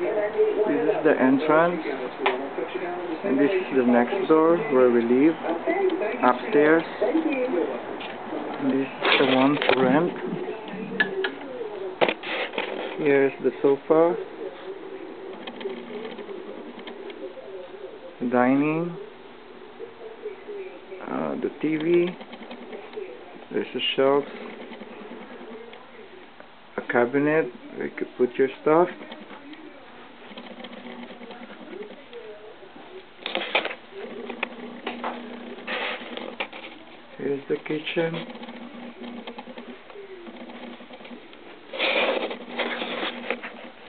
This is the entrance, and this is the next door where we live, upstairs. And this is the one for rent. Here's the sofa, the dining, the TV. There's a shelf, a cabinet where you could put your stuff. Here's the kitchen.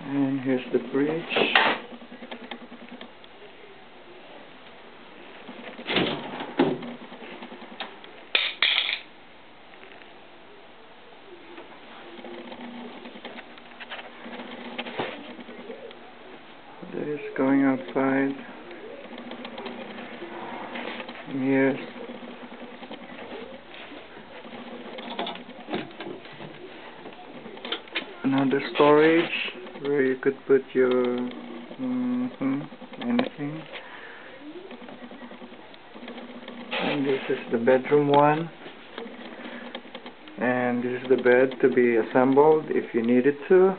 And here's the fridge. That is going outside. And here's another storage where you could put your anything. And this is the bedroom one. And this is the bed to be assembled if you needed to.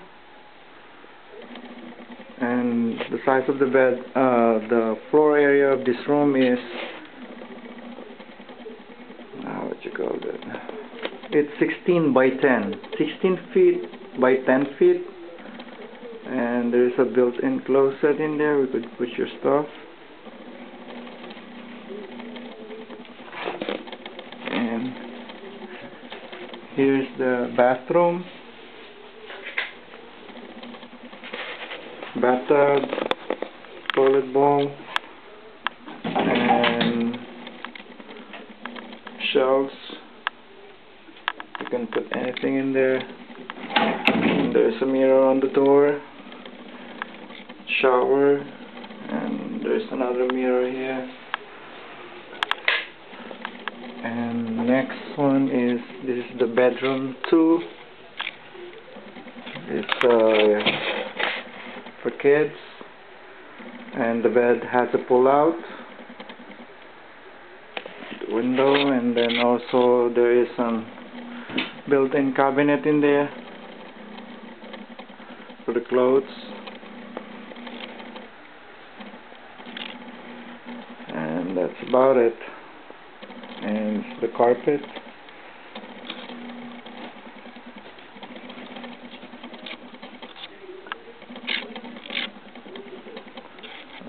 And the size of the bed, the floor area of this room is, what you call it? It's 16 by 10, 16 feet by 10 feet. And there is a built-in closet in there. We could put your stuff. And here's the bathroom. Bathtub, toilet bowl, and shelves. You can put anything in there. And there's a mirror on the door. Shower, and there's another mirror here. And the next one is, this is the bedroom 2. It's for kids, and the bed has a pull-out window, and then also there is some built-in cabinet in there for the clothes. And that's about it. And the carpet.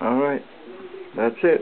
Alright, that's it.